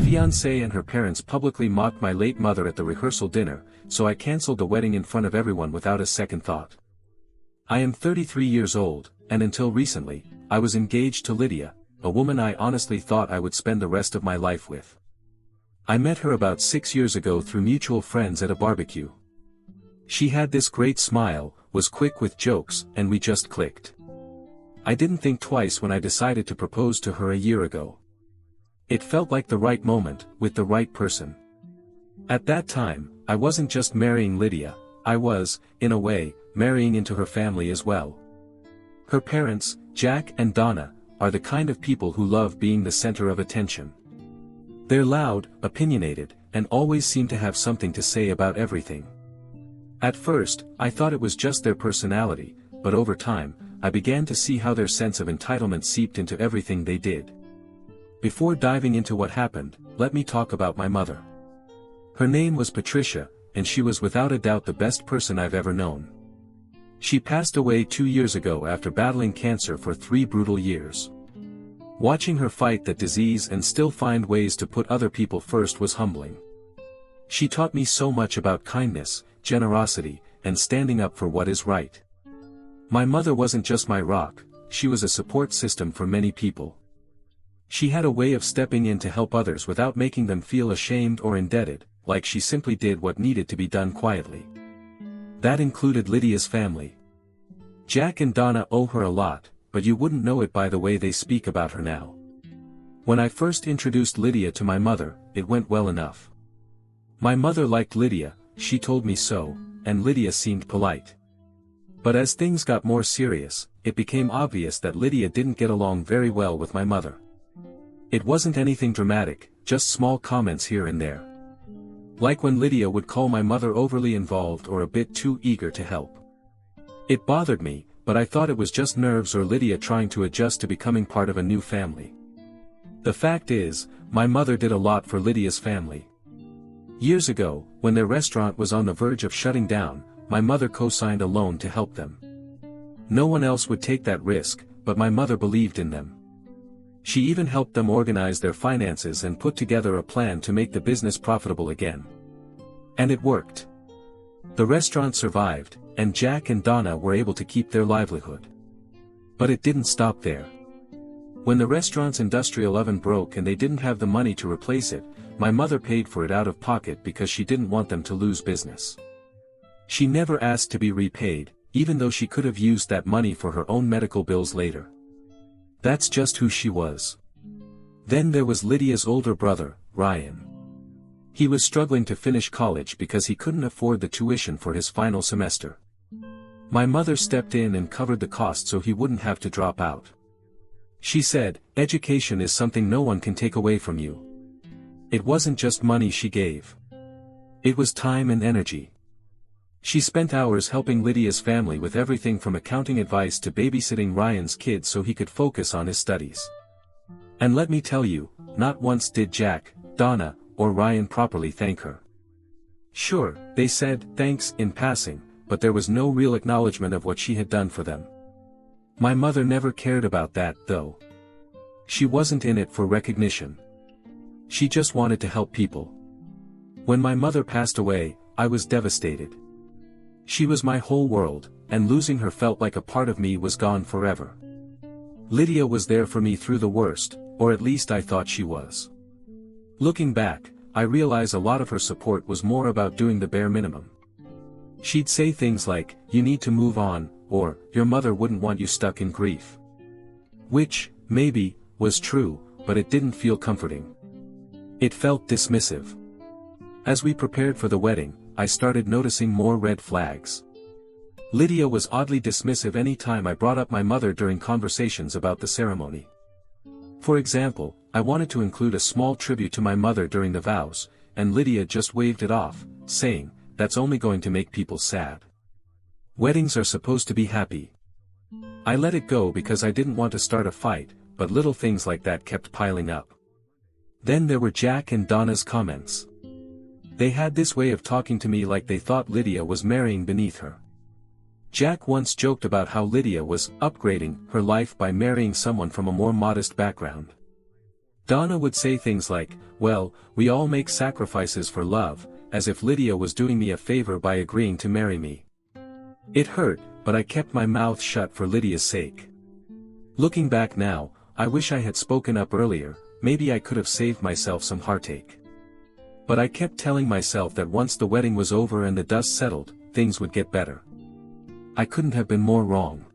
Fiancée and her parents publicly mocked my late mother at the rehearsal dinner, so I cancelled the wedding in front of everyone without a second thought. I am 33 years old, and until recently, I was engaged to Lydia, a woman I honestly thought I would spend the rest of my life with. I met her about 6 years ago through mutual friends at a barbecue. She had this great smile, was quick with jokes, and we just clicked. I didn't think twice when I decided to propose to her a year ago. It felt like the right moment, with the right person. At that time, I wasn't just marrying Lydia, I was, in a way, marrying into her family as well. Her parents, Jack and Donna, are the kind of people who love being the center of attention. They're loud, opinionated, and always seem to have something to say about everything. At first, I thought it was just their personality, but over time, I began to see how their sense of entitlement seeped into everything they did. Before diving into what happened, let me talk about my mother. Her name was Patricia, and she was without a doubt the best person I've ever known. She passed away 2 years ago after battling cancer for 3 brutal years. Watching her fight that disease and still find ways to put other people first was humbling. She taught me so much about kindness, generosity, and standing up for what is right. My mother wasn't just my rock, she was a support system for many people. She had a way of stepping in to help others without making them feel ashamed or indebted, like she simply did what needed to be done quietly. That included Lydia's family. Jack and Donna owe her a lot, but you wouldn't know it by the way they speak about her now. When I first introduced Lydia to my mother, it went well enough. My mother liked Lydia, she told me so, and Lydia seemed polite. But as things got more serious, it became obvious that Lydia didn't get along very well with my mother. It wasn't anything dramatic, just small comments here and there. Like when Lydia would call my mother overly involved or a bit too eager to help. It bothered me, but I thought it was just nerves or Lydia trying to adjust to becoming part of a new family. The fact is, my mother did a lot for Lydia's family. Years ago, when their restaurant was on the verge of shutting down, my mother co-signed a loan to help them. No one else would take that risk, but my mother believed in them. She even helped them organize their finances and put together a plan to make the business profitable again. And it worked. The restaurant survived, and Jack and Donna were able to keep their livelihood. But it didn't stop there. When the restaurant's industrial oven broke and they didn't have the money to replace it, my mother paid for it out of pocket because she didn't want them to lose business. She never asked to be repaid, even though she could have used that money for her own medical bills later. That's just who she was. Then there was Lydia's older brother, Ryan. He was struggling to finish college because he couldn't afford the tuition for his final semester. My mother stepped in and covered the cost so he wouldn't have to drop out. She said, "Education is something no one can take away from you." It wasn't just money she gave. It was time and energy. She spent hours helping Lydia's family with everything from accounting advice to babysitting Ryan's kids so he could focus on his studies. And let me tell you, not once did Jack, Donna, or Ryan properly thank her. Sure, they said thanks in passing, but there was no real acknowledgement of what she had done for them. My mother never cared about that, though. She wasn't in it for recognition. She just wanted to help people. When my mother passed away, I was devastated. She was my whole world, and losing her felt like a part of me was gone forever. Lydia was there for me through the worst, or at least I thought she was. Looking back, I realize a lot of her support was more about doing the bare minimum. She'd say things like, "You need to move on," or, "Your mother wouldn't want you stuck in grief." Which, maybe, was true, but it didn't feel comforting. It felt dismissive. As we prepared for the wedding, I started noticing more red flags. Lydia was oddly dismissive any time I brought up my mother during conversations about the ceremony. For example, I wanted to include a small tribute to my mother during the vows, and Lydia just waved it off, saying, "That's only going to make people sad. Weddings are supposed to be happy." I let it go because I didn't want to start a fight, but little things like that kept piling up. Then there were Jack and Donna's comments. They had this way of talking to me like they thought Lydia was marrying beneath her. Jack once joked about how Lydia was upgrading her life by marrying someone from a more modest background. Donna would say things like, "Well, we all make sacrifices for love," as if Lydia was doing me a favor by agreeing to marry me. It hurt, but I kept my mouth shut for Lydia's sake. Looking back now, I wish I had spoken up earlier, maybe I could have saved myself some heartache. But I kept telling myself that once the wedding was over and the dust settled, things would get better. I couldn't have been more wrong.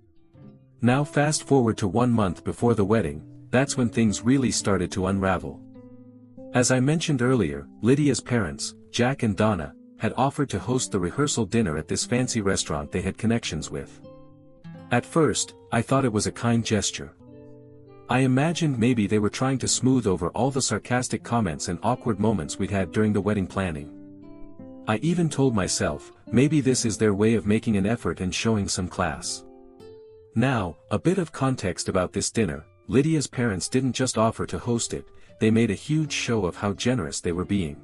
Now fast forward to 1 month before the wedding, that's when things really started to unravel. As I mentioned earlier, Lydia's parents, Jack and Donna, had offered to host the rehearsal dinner at this fancy restaurant they had connections with. At first, I thought it was a kind gesture. I imagined maybe they were trying to smooth over all the sarcastic comments and awkward moments we'd had during the wedding planning. I even told myself, maybe this is their way of making an effort and showing some class. Now, a bit of context about this dinner. Lydia's parents didn't just offer to host it, they made a huge show of how generous they were being.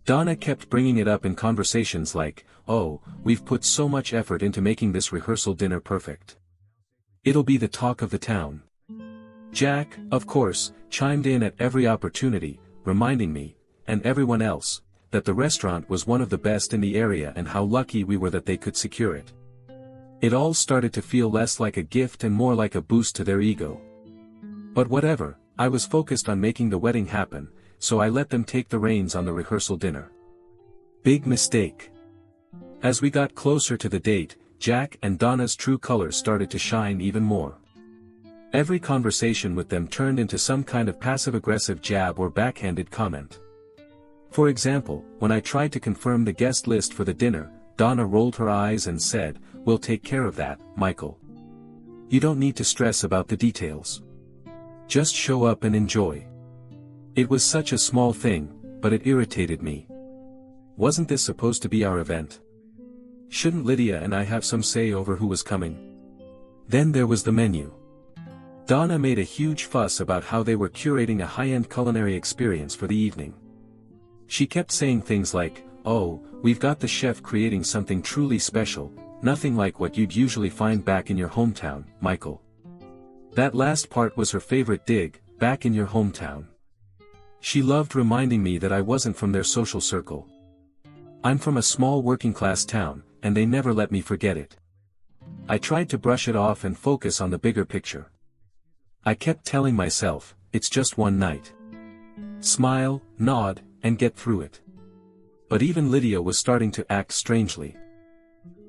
Donna kept bringing it up in conversations like, "Oh, we've put so much effort into making this rehearsal dinner perfect. It'll be the talk of the town." Jack, of course, chimed in at every opportunity, reminding me, and everyone else, that the restaurant was one of the best in the area and how lucky we were that they could secure it. It all started to feel less like a gift and more like a boost to their ego. But whatever, I was focused on making the wedding happen, so I let them take the reins on the rehearsal dinner. Big mistake. As we got closer to the date, Jack and Donna's true colors started to shine even more. Every conversation with them turned into some kind of passive-aggressive jab or backhanded comment. For example, when I tried to confirm the guest list for the dinner, Donna rolled her eyes and said, "We'll take care of that, Michael. You don't need to stress about the details. Just show up and enjoy." It was such a small thing, but it irritated me. Wasn't this supposed to be our event? Shouldn't Lydia and I have some say over who was coming? Then there was the menu. Donna made a huge fuss about how they were curating a high-end culinary experience for the evening. She kept saying things like, "Oh, we've got the chef creating something truly special, nothing like what you'd usually find back in your hometown, Michael." That last part was her favorite dig, back in your hometown. She loved reminding me that I wasn't from their social circle. I'm from a small working-class town, and they never let me forget it. I tried to brush it off and focus on the bigger picture. I kept telling myself, it's just one night. Smile, nod, and get through it. But even Lydia was starting to act strangely.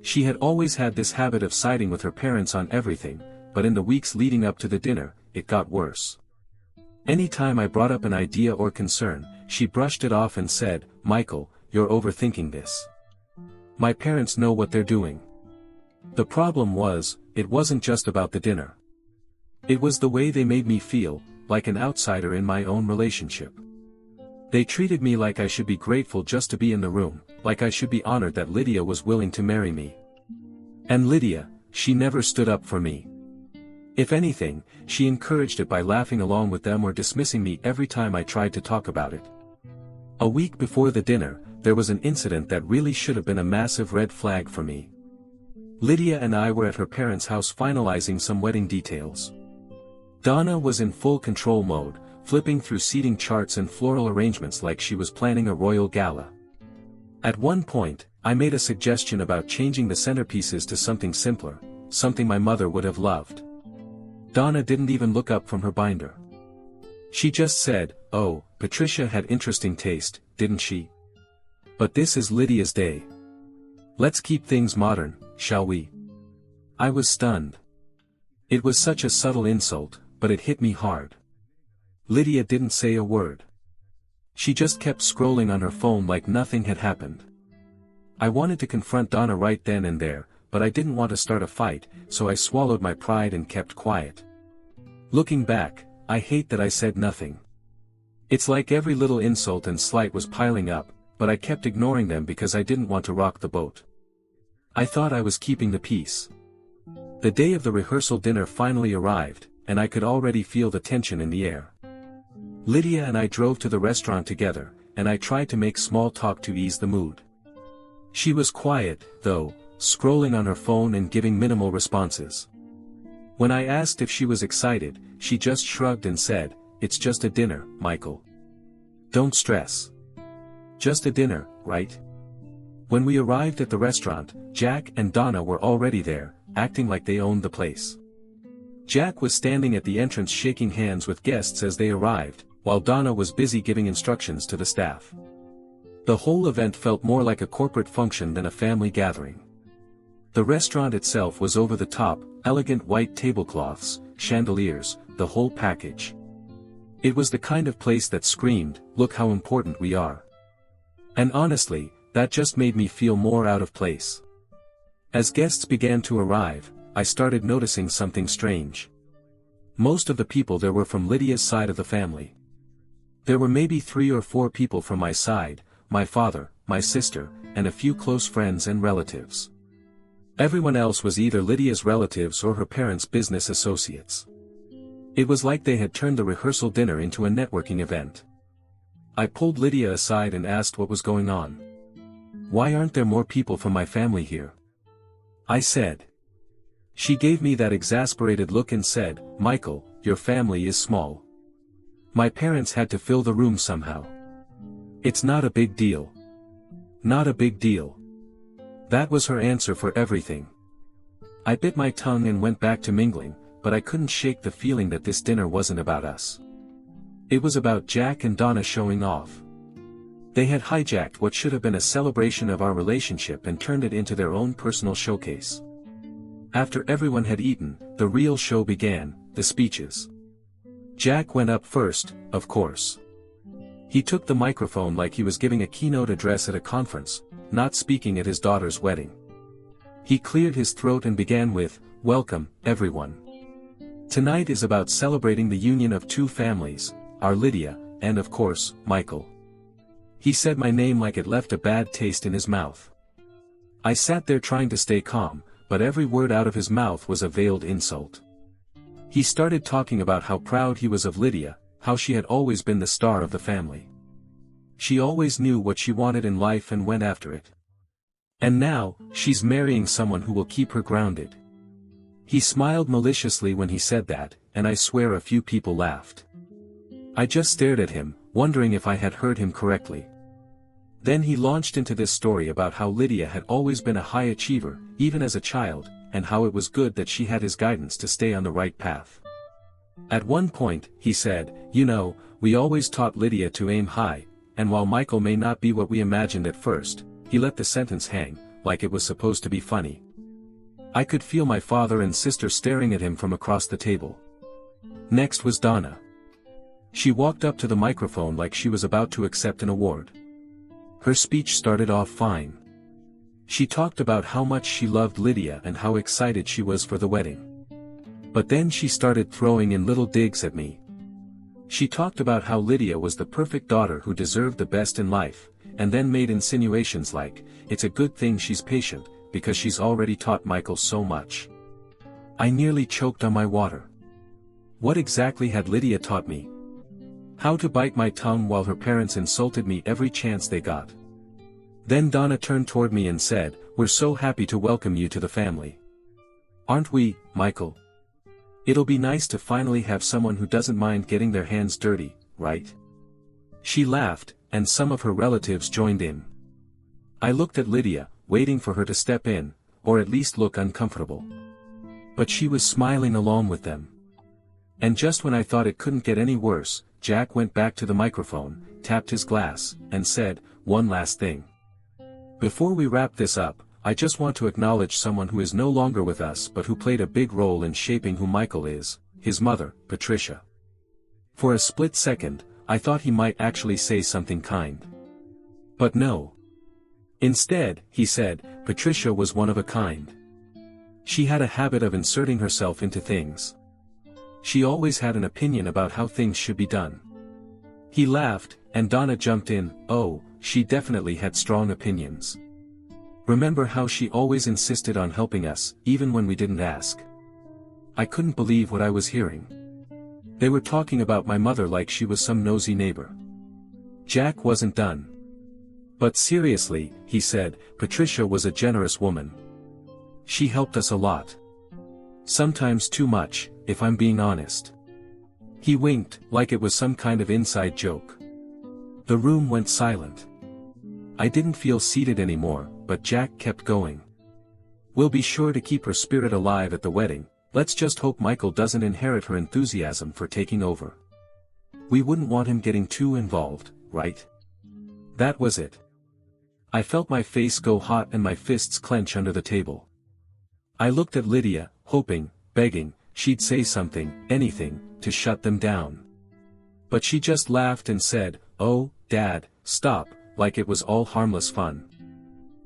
She had always had this habit of siding with her parents on everything, but in the weeks leading up to the dinner, it got worse. Anytime I brought up an idea or concern, she brushed it off and said, "Michael, you're overthinking this. My parents know what they're doing." The problem was, it wasn't just about the dinner. It was the way they made me feel, like an outsider in my own relationship. They treated me like I should be grateful just to be in the room, like I should be honored that Lydia was willing to marry me. And Lydia, she never stood up for me. If anything, she encouraged it by laughing along with them or dismissing me every time I tried to talk about it. A week before the dinner, there was an incident that really should have been a massive red flag for me. Lydia and I were at her parents' house finalizing some wedding details. Donna was in full control mode, flipping through seating charts and floral arrangements like she was planning a royal gala. At one point, I made a suggestion about changing the centerpieces to something simpler, something my mother would have loved. Donna didn't even look up from her binder. She just said, "Oh, Patricia had interesting taste, didn't she? But this is Lydia's day. Let's keep things modern, shall we?" I was stunned. It was such a subtle insult, but it hit me hard. Lydia didn't say a word. She just kept scrolling on her phone like nothing had happened. I wanted to confront Donna right then and there, but I didn't want to start a fight, so I swallowed my pride and kept quiet. Looking back, I hate that I said nothing. It's like every little insult and slight was piling up, but I kept ignoring them because I didn't want to rock the boat. I thought I was keeping the peace. The day of the rehearsal dinner finally arrived, and I could already feel the tension in the air. Lydia and I drove to the restaurant together, and I tried to make small talk to ease the mood. She was quiet, though, scrolling on her phone and giving minimal responses. When I asked if she was excited, she just shrugged and said, it's just a dinner, Michael. Don't stress. Just a dinner, right? When we arrived at the restaurant, Jack and Donna were already there, acting like they owned the place. Jack was standing at the entrance shaking hands with guests as they arrived, while Donna was busy giving instructions to the staff. The whole event felt more like a corporate function than a family gathering. The restaurant itself was over the top, elegant white tablecloths, chandeliers, the whole package. It was the kind of place that screamed, "Look how important we are." And honestly, that just made me feel more out of place. As guests began to arrive, I started noticing something strange. Most of the people there were from Lydia's side of the family. There were maybe 3 or 4 people from my side, my father, my sister, and a few close friends and relatives. Everyone else was either Lydia's relatives or her parents' business associates. It was like they had turned the rehearsal dinner into a networking event. I pulled Lydia aside and asked what was going on. "Why aren't there more people from my family here?" I said. She gave me that exasperated look and said, "Michael, your family is small. My parents had to fill the room somehow. It's not a big deal." Not a big deal. That was her answer for everything. I bit my tongue and went back to mingling, but I couldn't shake the feeling that this dinner wasn't about us. It was about Jack and Donna showing off. They had hijacked what should have been a celebration of our relationship and turned it into their own personal showcase. After everyone had eaten, the real show began, the speeches. Jack went up first, of course. He took the microphone like he was giving a keynote address at a conference, not speaking at his daughter's wedding. He cleared his throat and began with, "Welcome, everyone. Tonight is about celebrating the union of 2 families, our Lydia, and of course, Michael." He said my name like it left a bad taste in his mouth. I sat there trying to stay calm, but every word out of his mouth was a veiled insult. He started talking about how proud he was of Lydia, how she had always been the star of the family. She always knew what she wanted in life and went after it. And now, she's marrying someone who will keep her grounded. He smiled maliciously when he said that, and I swear a few people laughed. I just stared at him, wondering if I had heard him correctly. Then he launched into this story about how Lydia had always been a high achiever, even as a child, and how it was good that she had his guidance to stay on the right path. At one point, he said, "You know, we always taught Lydia to aim high," and while Michael may not be what we imagined at first, he let the sentence hang, like it was supposed to be funny. I could feel my father and sister staring at him from across the table. Next was Donna. She walked up to the microphone like she was about to accept an award. Her speech started off fine. She talked about how much she loved Lydia and how excited she was for the wedding. But then she started throwing in little digs at me. She talked about how Lydia was the perfect daughter who deserved the best in life, and then made insinuations like, "It's a good thing she's patient, because she's already taught Michael so much." I nearly choked on my water. What exactly had Lydia taught me? How to bite my tongue while her parents insulted me every chance they got. Then Donna turned toward me and said, "We're so happy to welcome you to the family. Aren't we, Michael? It'll be nice to finally have someone who doesn't mind getting their hands dirty, right?" She laughed, and some of her relatives joined in. I looked at Lydia, waiting for her to step in, or at least look uncomfortable. But she was smiling along with them. And just when I thought it couldn't get any worse, Jack went back to the microphone, tapped his glass, and said, "One last thing. Before we wrap this up, I just want to acknowledge someone who is no longer with us but who played a big role in shaping who Michael is, his mother, Patricia." For a split second, I thought he might actually say something kind. But no. Instead, he said, "Patricia was one of a kind. She had a habit of inserting herself into things. She always had an opinion about how things should be done." He laughed, and Donna jumped in, "Oh, she definitely had strong opinions. Remember how she always insisted on helping us, even when we didn't ask?" I couldn't believe what I was hearing. They were talking about my mother like she was some nosy neighbor. Jack wasn't done. "But seriously," he said, "Patricia was a generous woman. She helped us a lot. Sometimes too much, if I'm being honest." He winked, like it was some kind of inside joke. The room went silent. I didn't feel seated anymore, but Jack kept going. "We'll be sure to keep her spirit alive at the wedding, let's just hope Michael doesn't inherit her enthusiasm for taking over. We wouldn't want him getting too involved, right?" That was it. I felt my face go hot and my fists clench under the table. I looked at Lydia, hoping, begging, she'd say something, anything, to shut them down. But she just laughed and said, "Oh, Dad, stop," like it was all harmless fun.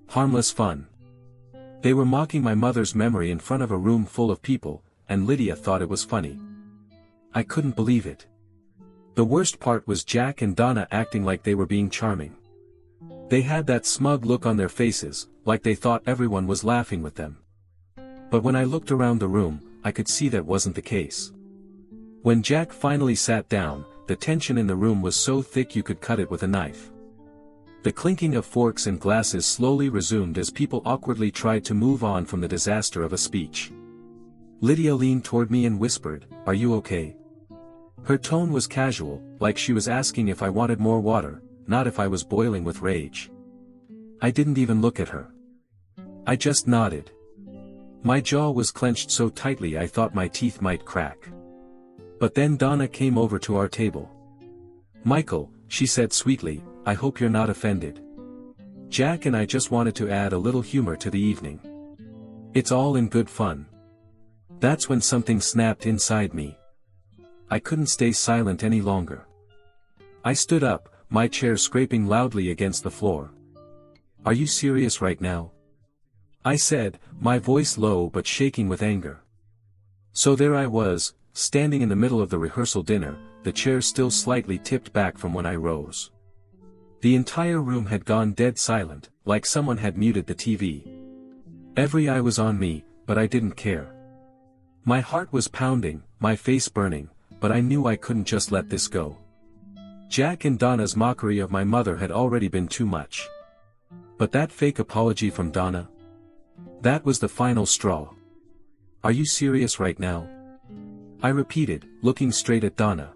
Harmless fun. They were mocking my mother's memory in front of a room full of people, and Lydia thought it was funny. I couldn't believe it. The worst part was Jack and Donna acting like they were being charming. They had that smug look on their faces, like they thought everyone was laughing with them. But when I looked around the room, I could see that wasn't the case. When Jack finally sat down, the tension in the room was so thick you could cut it with a knife. The clinking of forks and glasses slowly resumed as people awkwardly tried to move on from the disaster of a speech. Lydia leaned toward me and whispered, "Are you okay?" Her tone was casual, like she was asking if I wanted more water, not if I was boiling with rage. I didn't even look at her. I just nodded. My jaw was clenched so tightly I thought my teeth might crack. But then Donna came over to our table. "Michael," she said sweetly, "I hope you're not offended. Jack and I just wanted to add a little humor to the evening. It's all in good fun." That's when something snapped inside me. I couldn't stay silent any longer. I stood up, my chair scraping loudly against the floor. "Are you serious right now?" I said, my voice low but shaking with anger. So there I was, standing in the middle of the rehearsal dinner, the chair still slightly tipped back from when I rose. The entire room had gone dead silent, like someone had muted the TV. Every eye was on me, but I didn't care. My heart was pounding, my face burning, but I knew I couldn't just let this go. Jack and Donna's mockery of my mother had already been too much. But that fake apology from Donna? That was the final straw. "Are you serious right now?" I repeated, looking straight at Donna.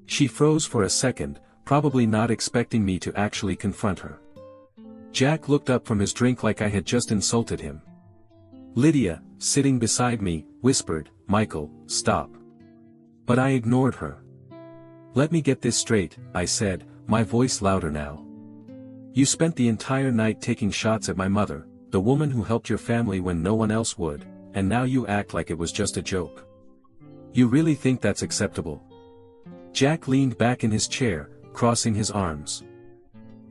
She froze for a second, probably not expecting me to actually confront her. Jack looked up from his drink like I had just insulted him. Lydia, sitting beside me, whispered, "Michael, stop." But I ignored her. "Let me get this straight," I said, my voice louder now. "You spent the entire night taking shots at my mother, the woman who helped your family when no one else would, and now you act like it was just a joke. You really think that's acceptable?" Jack leaned back in his chair, crossing his arms.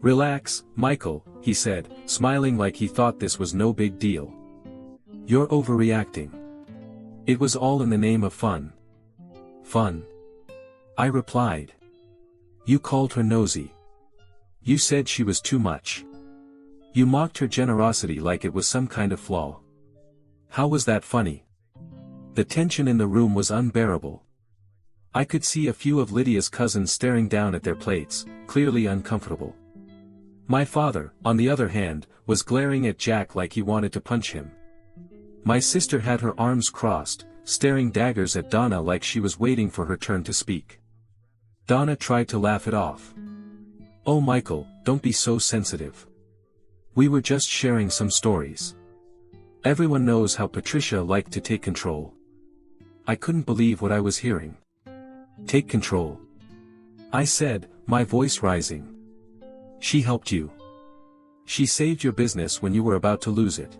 "Relax, Michael," he said, smiling like he thought this was no big deal. "You're overreacting. It was all in the name of fun." "Fun?" I replied. "You called her nosy. You said she was too much. You mocked her generosity like it was some kind of flaw. How was that funny?" The tension in the room was unbearable. I could see a few of Lydia's cousins staring down at their plates, clearly uncomfortable. My father, on the other hand, was glaring at Jack like he wanted to punch him. My sister had her arms crossed, staring daggers at Donna like she was waiting for her turn to speak. Donna tried to laugh it off. "Oh Michael, don't be so sensitive. We were just sharing some stories. Everyone knows how Patricia liked to take control." I couldn't believe what I was hearing. "Take control?" I said, my voice rising. "She helped you. She saved your business when you were about to lose it.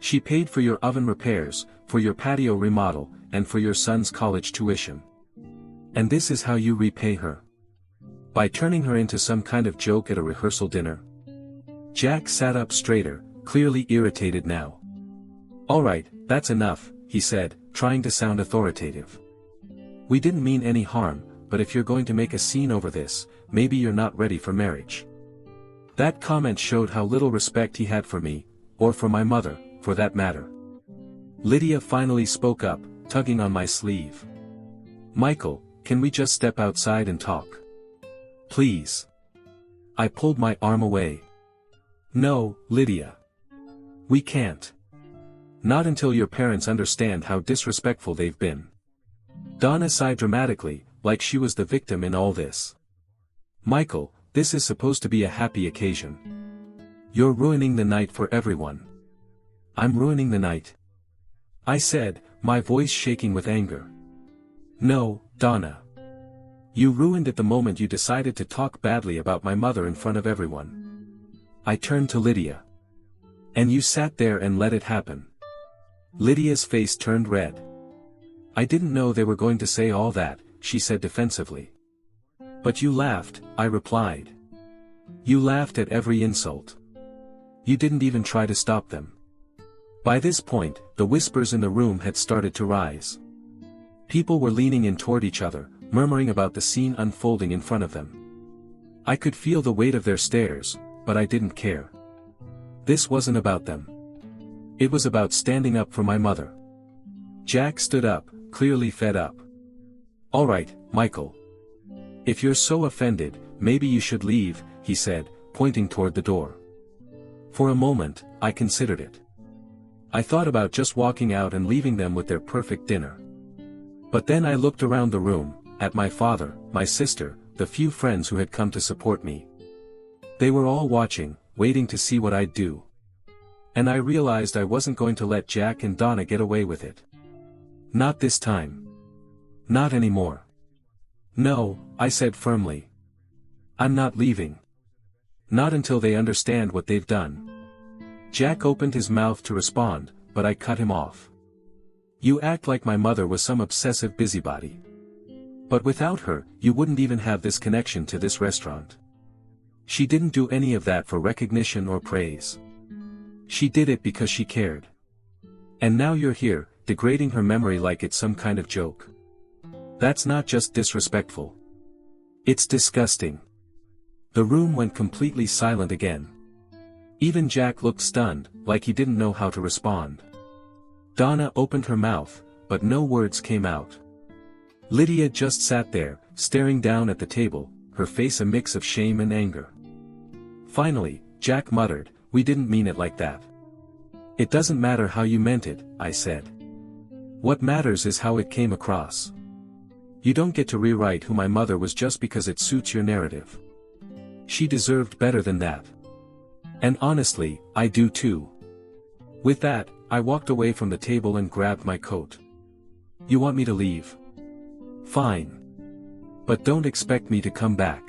She paid for your oven repairs, for your patio remodel, and for your son's college tuition. And this is how you repay her? By turning her into some kind of joke at a rehearsal dinner?" Jack sat up straighter, clearly irritated now. "All right, that's enough," he said, trying to sound authoritative. "We didn't mean any harm, but if you're going to make a scene over this, maybe you're not ready for marriage." That comment showed how little respect he had for me, or for my mother, for that matter. Lydia finally spoke up, tugging on my sleeve. "Michael, can we just step outside and talk? Please." I pulled my arm away. "No, Lydia. We can't. Not until your parents understand how disrespectful they've been." Donna sighed dramatically, like she was the victim in all this. Michael, this is supposed to be a happy occasion. You're ruining the night for everyone. I'm ruining the night? I said, my voice shaking with anger. No, Donna. You ruined it the moment you decided to talk badly about my mother in front of everyone. I turned to Lydia. And you sat there and let it happen. Lydia's face turned red. I didn't know they were going to say all that, she said defensively. But you laughed, I replied. You laughed at every insult. You didn't even try to stop them. By this point, the whispers in the room had started to rise. People were leaning in toward each other, murmuring about the scene unfolding in front of them. I could feel the weight of their stares, but I didn't care. This wasn't about them. It was about standing up for my mother. Jack stood up, clearly fed up. All right, Michael. If you're so offended, maybe you should leave, he said, pointing toward the door. For a moment, I considered it. I thought about just walking out and leaving them with their perfect dinner. But then I looked around the room, at my father, my sister, the few friends who had come to support me. They were all watching, waiting to see what I'd do. And I realized I wasn't going to let Jack and Donna get away with it. Not this time. Not anymore. No, I said firmly. I'm not leaving. Not until they understand what they've done. Jack opened his mouth to respond, but I cut him off. You act like my mother was some obsessive busybody. But without her, you wouldn't even have this connection to this restaurant. She didn't do any of that for recognition or praise. She did it because she cared. And now you're here, degrading her memory like it's some kind of joke. That's not just disrespectful. It's disgusting. The room went completely silent again. Even Jack looked stunned, like he didn't know how to respond. Donna opened her mouth, but no words came out. Lydia just sat there, staring down at the table, her face a mix of shame and anger. Finally, Jack muttered, "We didn't mean it like that." "It doesn't matter how you meant it," I said. "What matters is how it came across. You don't get to rewrite who my mother was just because it suits your narrative. She deserved better than that. And honestly, I do too." With that, I walked away from the table and grabbed my coat. "You want me to leave? Fine. But don't expect me to come back."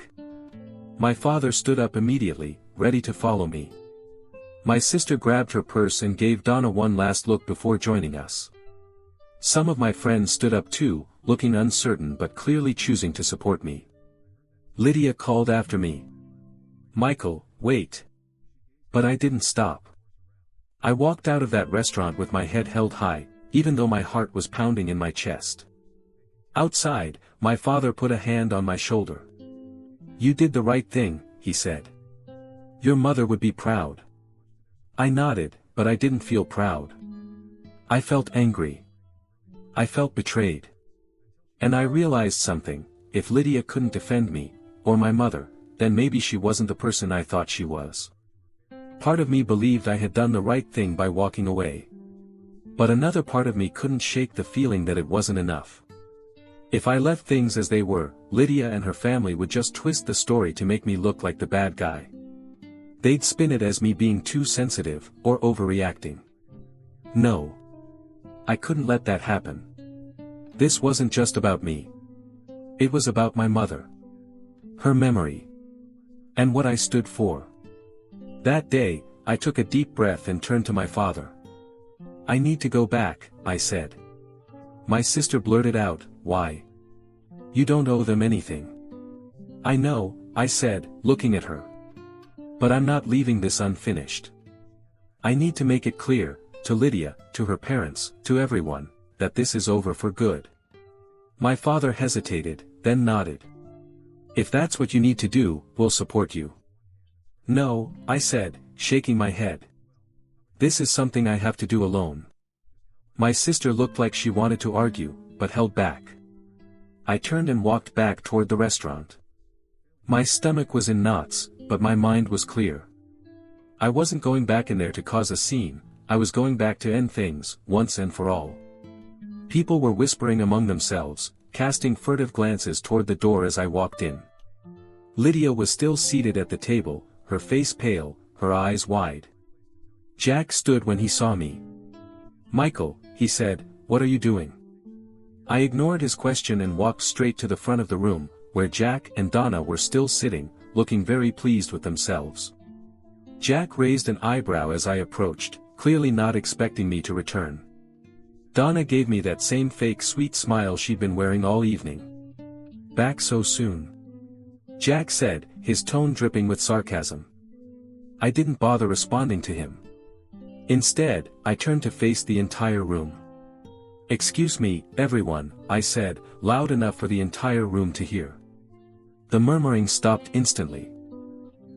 My father stood up immediately, ready to follow me. My sister grabbed her purse and gave Donna one last look before joining us. Some of my friends stood up too, looking uncertain but clearly choosing to support me. Lydia called after me. "Michael, wait." But I didn't stop. I walked out of that restaurant with my head held high, even though my heart was pounding in my chest. Outside, my father put a hand on my shoulder. "You did the right thing," he said. "Your mother would be proud." I nodded, but I didn't feel proud. I felt angry. I felt betrayed. And I realized something: if Lydia couldn't defend me, or my mother, then maybe she wasn't the person I thought she was. Part of me believed I had done the right thing by walking away. But another part of me couldn't shake the feeling that it wasn't enough. If I left things as they were, Lydia and her family would just twist the story to make me look like the bad guy. They'd spin it as me being too sensitive, or overreacting. No. I couldn't let that happen. This wasn't just about me. It was about my mother. Her memory. And what I stood for. That day, I took a deep breath and turned to my father. "I need to go back," I said. My sister blurted out, "Why? You don't owe them anything." "I know," I said, looking at her. "But I'm not leaving this unfinished. I need to make it clear, to Lydia, to her parents, to everyone, that this is over for good." My father hesitated, then nodded. "If that's what you need to do, we'll support you." "No," I said, shaking my head. "This is something I have to do alone." My sister looked like she wanted to argue, but held back. I turned and walked back toward the restaurant. My stomach was in knots, but my mind was clear. I wasn't going back in there to cause a scene, I was going back to end things, once and for all. People were whispering among themselves, casting furtive glances toward the door as I walked in. Lydia was still seated at the table, her face pale, her eyes wide. Jack stood when he saw me. "Michael," he said, "what are you doing?" I ignored his question and walked straight to the front of the room, where Jack and Donna were still sitting, looking very pleased with themselves. Jack raised an eyebrow as I approached, clearly not expecting me to return. Donna gave me that same fake sweet smile she'd been wearing all evening. "Back so soon?" Jack said, his tone dripping with sarcasm. I didn't bother responding to him. Instead, I turned to face the entire room. "Excuse me, everyone," I said, loud enough for the entire room to hear. The murmuring stopped instantly.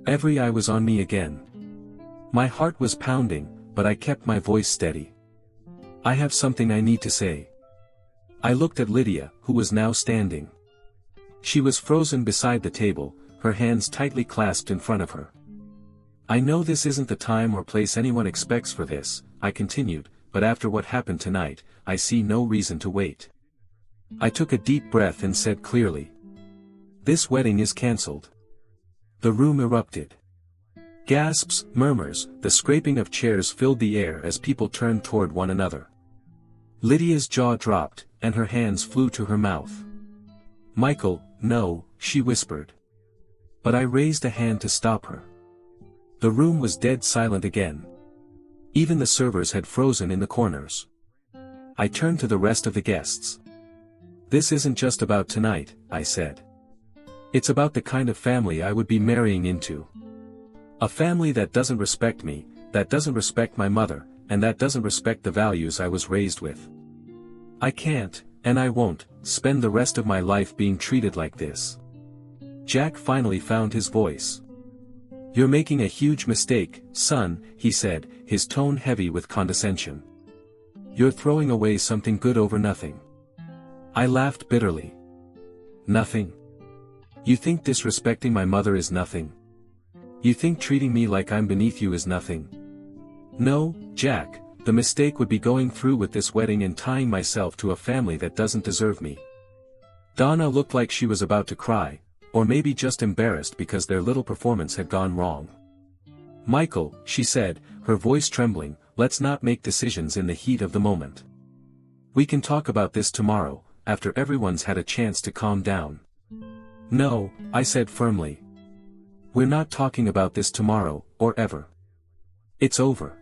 Every eye was on me again. My heart was pounding, but I kept my voice steady. "I have something I need to say." I looked at Lydia, who was now standing. She was frozen beside the table, her hands tightly clasped in front of her. "I know this isn't the time or place anyone expects for this," I continued, "but after what happened tonight, I see no reason to wait." I took a deep breath and said clearly, "This wedding is cancelled." The room erupted. Gasps, murmurs, the scraping of chairs filled the air as people turned toward one another. Lydia's jaw dropped, and her hands flew to her mouth. "Michael, no," she whispered. But I raised a hand to stop her. The room was dead silent again. Even the servers had frozen in the corners. I turned to the rest of the guests. "This isn't just about tonight," I said. "It's about the kind of family I would be marrying into. A family that doesn't respect me, that doesn't respect my mother, and that doesn't respect the values I was raised with. I can't, and I won't, spend the rest of my life being treated like this." Jack finally found his voice. "You're making a huge mistake, son," he said, his tone heavy with condescension. "You're throwing away something good over nothing." I laughed bitterly. "Nothing? You think disrespecting my mother is nothing? You think treating me like I'm beneath you is nothing? No, Jack, the mistake would be going through with this wedding and tying myself to a family that doesn't deserve me." Donna looked like she was about to cry, or maybe just embarrassed because their little performance had gone wrong. "Michael," she said, her voice trembling, "let's not make decisions in the heat of the moment. We can talk about this tomorrow, after everyone's had a chance to calm down." "No," I said firmly. "We're not talking about this tomorrow, or ever. It's over."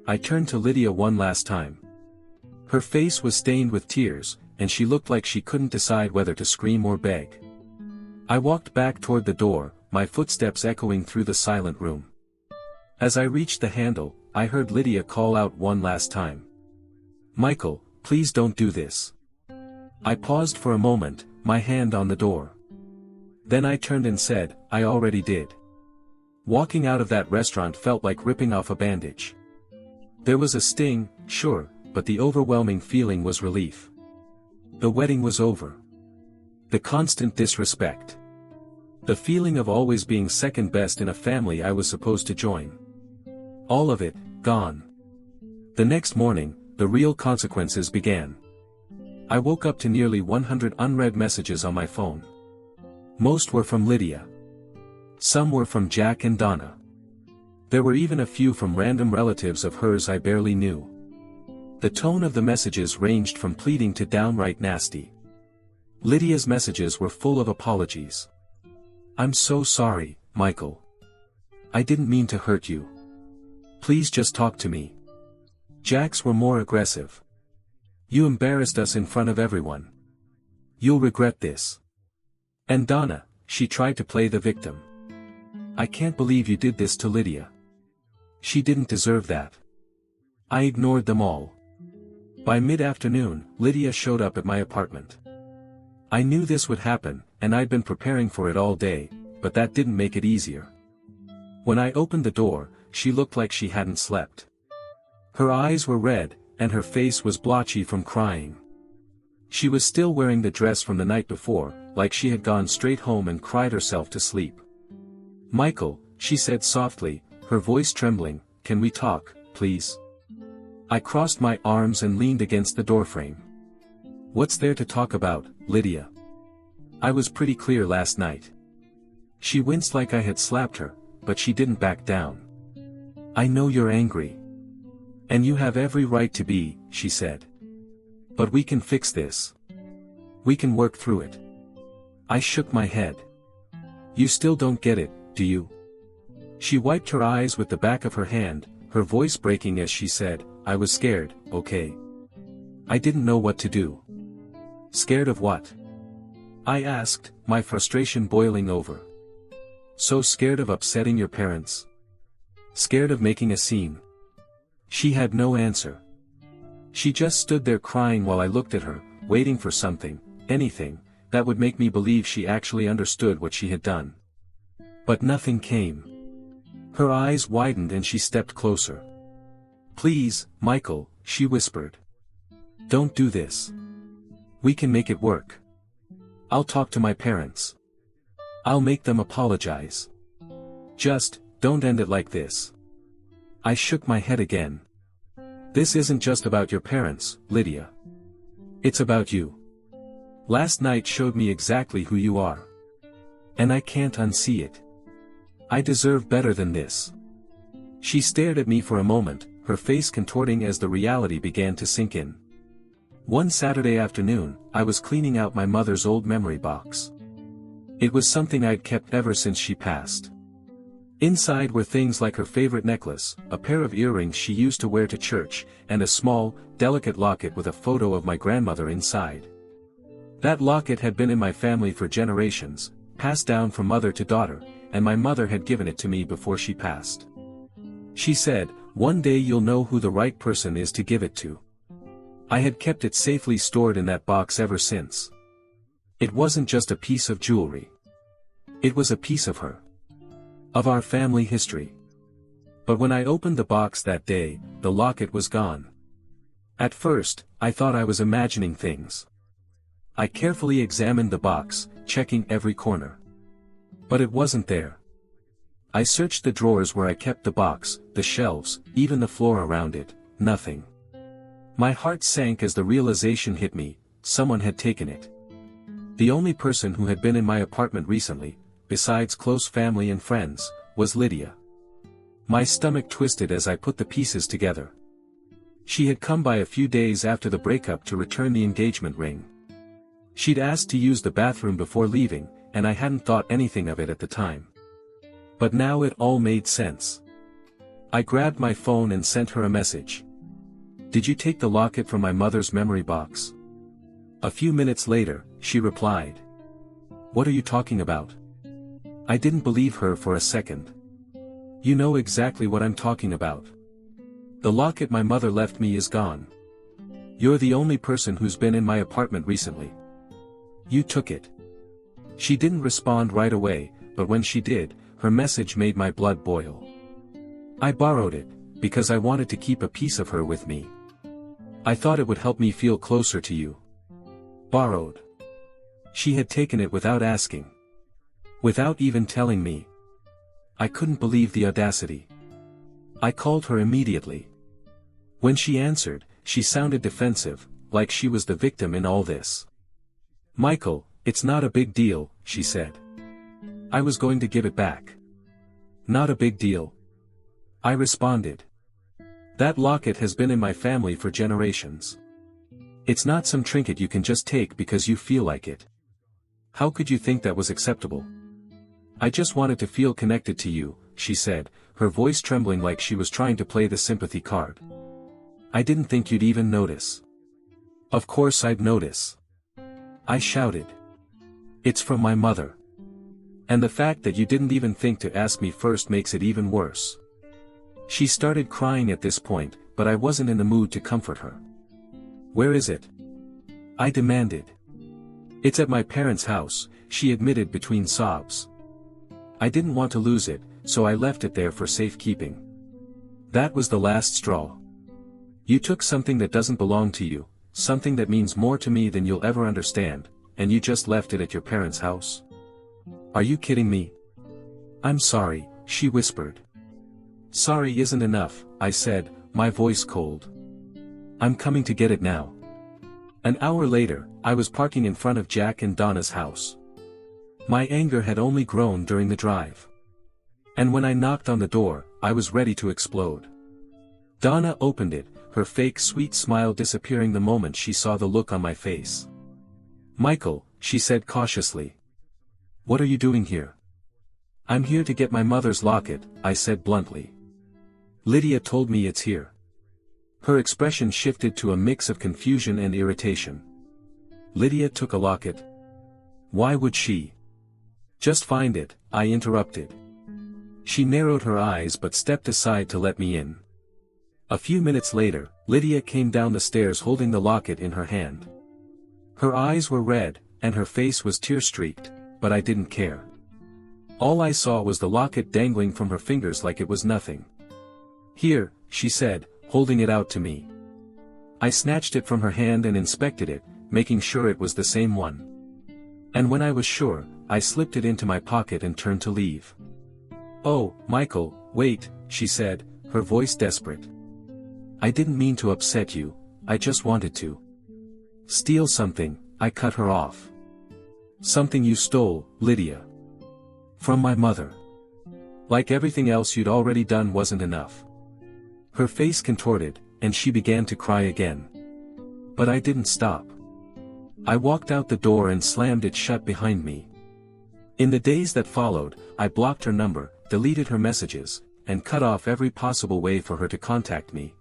I turned to Lydia one last time. Her face was stained with tears, and she looked like she couldn't decide whether to scream or beg. I walked back toward the door, my footsteps echoing through the silent room. As I reached the handle, I heard Lydia call out one last time. "Michael, please don't do this." I paused for a moment, my hand on the door. Then I turned and said, "I already did." Walking out of that restaurant felt like ripping off a bandage. There was a sting, sure, but the overwhelming feeling was relief. The wedding was over. The constant disrespect. The feeling of always being second best in a family I was supposed to join. All of it, gone. The next morning, the real consequences began. I woke up to nearly 100 unread messages on my phone. Most were from Lydia. Some were from Jack and Donna. There were even a few from random relatives of hers I barely knew. The tone of the messages ranged from pleading to downright nasty. Lydia's messages were full of apologies. "I'm so sorry, Michael. I didn't mean to hurt you. Please just talk to me." Jack's were more aggressive. "You embarrassed us in front of everyone. You'll regret this." And Donna, she tried to play the victim. "I can't believe you did this to Lydia. She didn't deserve that." I ignored them all. By mid-afternoon, Lydia showed up at my apartment. I knew this would happen, and I'd been preparing for it all day, but that didn't make it easier. When I opened the door, she looked like she hadn't slept. Her eyes were red, and her face was blotchy from crying. She was still wearing the dress from the night before, like she had gone straight home and cried herself to sleep. "Michael," she said softly, her voice trembling, "can we talk, please?" I crossed my arms and leaned against the doorframe. What's there to talk about, Lydia? I was pretty clear last night. She winced like I had slapped her, but she didn't back down. I know you're angry. And you have every right to be, she said. But we can fix this. We can work through it. I shook my head. You still don't get it, do you? She wiped her eyes with the back of her hand, her voice breaking as she said, I was scared, okay? I didn't know what to do. Scared of what? I asked, my frustration boiling over. So scared of upsetting your parents? Scared of making a scene? She had no answer. She just stood there crying while I looked at her, waiting for something, anything, that would make me believe she actually understood what she had done. But nothing came. Her eyes widened and she stepped closer. Please, Michael, she whispered. Don't do this. We can make it work. I'll talk to my parents. I'll make them apologize. Just, don't end it like this. I shook my head again. This isn't just about your parents, Lydia. It's about you. Last night showed me exactly who you are. And I can't unsee it. I deserve better than this. She stared at me for a moment, her face contorting as the reality began to sink in. One Saturday afternoon, I was cleaning out my mother's old memory box. It was something I'd kept ever since she passed. Inside were things like her favorite necklace, a pair of earrings she used to wear to church, and a small, delicate locket with a photo of my grandmother inside. That locket had been in my family for generations, passed down from mother to daughter, and my mother had given it to me before she passed. She said, one day you'll know who the right person is to give it to. I had kept it safely stored in that box ever since. It wasn't just a piece of jewelry. It was a piece of her. Of our family history. But when I opened the box that day, the locket was gone. At first, I thought I was imagining things. I carefully examined the box, checking every corner. But it wasn't there. I searched the drawers where I kept the box, the shelves, even the floor around it, nothing. My heart sank as the realization hit me, someone had taken it. The only person who had been in my apartment recently, besides close family and friends, was Lydia. My stomach twisted as I put the pieces together. She had come by a few days after the breakup to return the engagement ring. She'd asked to use the bathroom before leaving, and I hadn't thought anything of it at the time. But now it all made sense. I grabbed my phone and sent her a message. Did you take the locket from my mother's memory box? A few minutes later, she replied. What are you talking about? I didn't believe her for a second. You know exactly what I'm talking about. The locket my mother left me is gone. You're the only person who's been in my apartment recently. You took it. She didn't respond right away, but when she did, her message made my blood boil. I borrowed it, because I wanted to keep a piece of her with me. I thought it would help me feel closer to you. Borrowed. She had taken it without asking. Without even telling me. I couldn't believe the audacity. I called her immediately. When she answered, she sounded defensive, like she was the victim in all this. Michael, it's not a big deal, she said. I was going to give it back. Not a big deal. I responded. That locket has been in my family for generations. It's not some trinket you can just take because you feel like it. How could you think that was acceptable? I just wanted to feel connected to you, she said, her voice trembling like she was trying to play the sympathy card. I didn't think you'd even notice. Of course I'd notice. I shouted. It's from my mother. And the fact that you didn't even think to ask me first makes it even worse. She started crying at this point, but I wasn't in the mood to comfort her. Where is it? I demanded. It's at my parents' house, she admitted between sobs. I didn't want to lose it, so I left it there for safekeeping. That was the last straw. You took something that doesn't belong to you, something that means more to me than you'll ever understand, and you just left it at your parents' house? Are you kidding me? I'm sorry, she whispered. Sorry isn't enough, I said, my voice cold. I'm coming to get it now. An hour later, I was parking in front of Jack and Donna's house. My anger had only grown during the drive. And when I knocked on the door, I was ready to explode. Donna opened it, her fake sweet smile disappearing the moment she saw the look on my face. "Michael," she said cautiously. "What are you doing here?" "I'm here to get my mother's locket," I said bluntly. "Lydia told me it's here." Her expression shifted to a mix of confusion and irritation. "Lydia took a locket? Why would she?" "Just find it," I interrupted. She narrowed her eyes but stepped aside to let me in. A few minutes later, Lydia came down the stairs holding the locket in her hand. Her eyes were red, and her face was tear-streaked, but I didn't care. All I saw was the locket dangling from her fingers like it was nothing. "Here," she said, holding it out to me. I snatched it from her hand and inspected it, making sure it was the same one. And when I was sure, I slipped it into my pocket and turned to leave. "Oh, Michael, wait," she said, her voice desperate. "I didn't mean to upset you, I just wanted to steal something," I cut her off. "Something you stole, Lydia. From my mother. Like everything else you'd already done wasn't enough." Her face contorted, and she began to cry again. But I didn't stop. I walked out the door and slammed it shut behind me. In the days that followed, I blocked her number, deleted her messages, and cut off every possible way for her to contact me.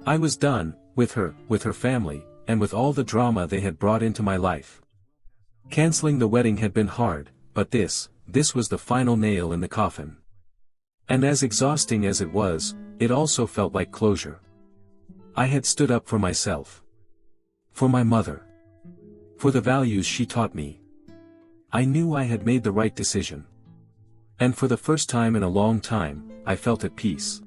I was done, with her family, and with all the drama they had brought into my life. Canceling the wedding had been hard, but this was the final nail in the coffin. And as exhausting as it was, it also felt like closure. I had stood up for myself. For my mother. For the values she taught me. I knew I had made the right decision. And for the first time in a long time, I felt at peace.